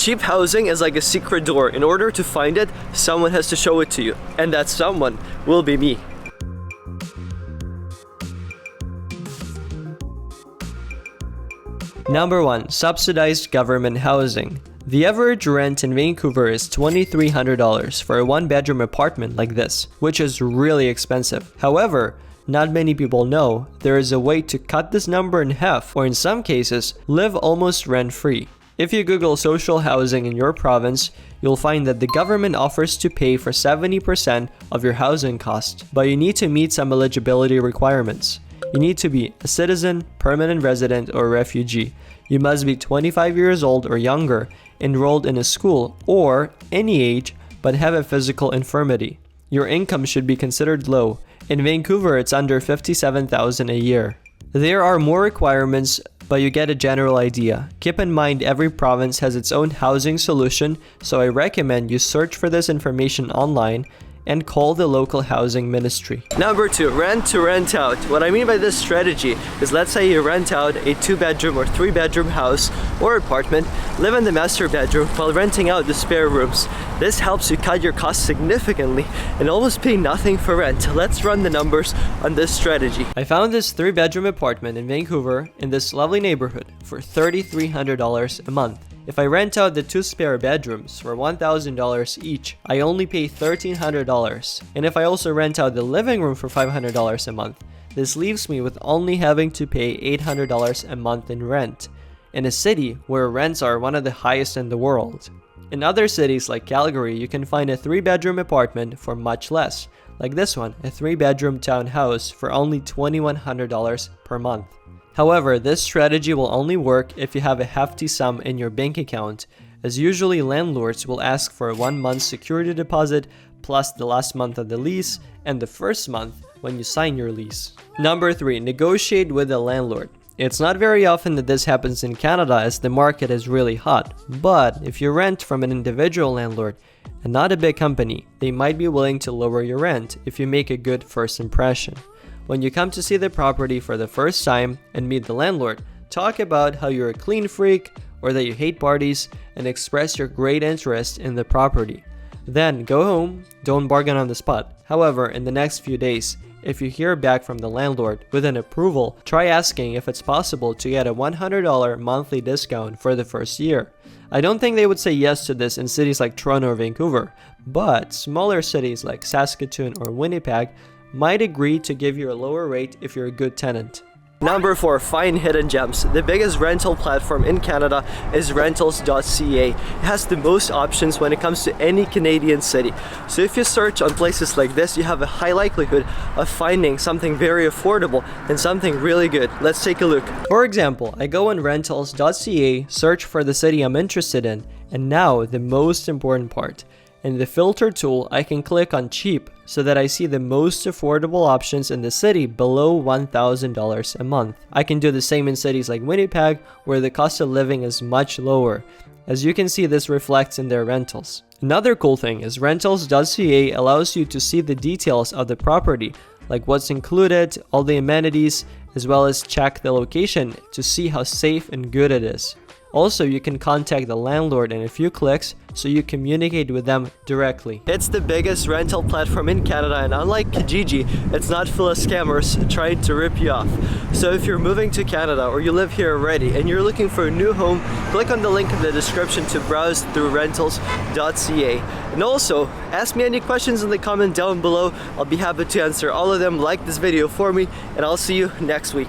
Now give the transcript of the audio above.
Cheap housing is like a secret door. In order to find it, someone has to show it to you. And that someone will be me. Number 1. Subsidized government housing. The average rent in Vancouver is $2,300 for a one-bedroom apartment like this, which is really expensive. However, not many people know there is a way to cut this number in half, or in some cases, live almost rent-free. If you Google social housing in your province, you'll find that the government offers to pay for 70% of your housing cost, but you need to meet some eligibility requirements. You need to be a citizen, permanent resident, or refugee. You must be 25 years old or younger, enrolled in a school, or any age, but have a physical infirmity. Your income should be considered low. In Vancouver, it's under $57,000 a year. There are more requirements, but you get a general idea. Keep in mind every province has its own housing solution, so I recommend you search for this information online and call the local housing ministry. Number 2, rent to rent out. What I mean by this strategy is, let's say you rent out a 2-bedroom or 3-bedroom house or apartment, live in the master bedroom while renting out the spare rooms. This helps you cut your costs significantly and almost pay nothing for rent. Let's run the numbers on this strategy. I found this 3-bedroom apartment in Vancouver in this lovely neighborhood for $3,300 a month. If I rent out the 2 spare bedrooms for $1,000 each, I only pay $1,300. And if I also rent out the living room for $500 a month, this leaves me with only having to pay $800 a month in rent, in a city where rents are one of the highest in the world. In other cities like Calgary, you can find a 3-bedroom apartment for much less, like this one, a 3-bedroom townhouse for only $2,100 per month. However, this strategy will only work if you have a hefty sum in your bank account, as usually landlords will ask for a 1-month security deposit plus the last month of the lease and the first month when you sign your lease. Number 3. Negotiate with the landlord. It's not very often that this happens in Canada as the market is really hot, but if you rent from an individual landlord and not a big company, they might be willing to lower your rent if you make a good first impression. When you come to see the property for the first time and meet the landlord, talk about how you're a clean freak or that you hate parties and express your great interest in the property. Then go home, don't bargain on the spot. However, in the next few days, if you hear back from the landlord with an approval, try asking if it's possible to get a $100 monthly discount for the first year. I don't think they would say yes to this in cities like Toronto or Vancouver, but smaller cities like Saskatoon or Winnipeg might agree to give you a lower rate if you're a good tenant. Number 4. Find hidden gems. The biggest rental platform in Canada is rentals.ca. It has the most options when it comes to any Canadian city. So if you search on places like this, you have a high likelihood of finding something very affordable and something really good. Let's take a look. For example, I go on rentals.ca, search for the city I'm interested in, and now the most important part. In the filter tool, I can click on cheap so that I see the most affordable options in the city below $1,000 a month. I can do the same in cities like Winnipeg, where the cost of living is much lower. As you can see, this reflects in their rentals. Another cool thing is rentals.ca allows you to see the details of the property, like what's included, all the amenities, as well as check the location to see how safe and good it is. Also, you can contact the landlord in a few clicks, so you communicate with them directly. It's the biggest rental platform in Canada, and unlike Kijiji, it's not full of scammers trying to rip you off. So if you're moving to Canada or you live here already and you're looking for a new home, click on the link in the description to browse through rentals.ca. And also, ask me any questions in the comment down below. I'll be happy to answer all of them. Like this video for me, and I'll see you next week.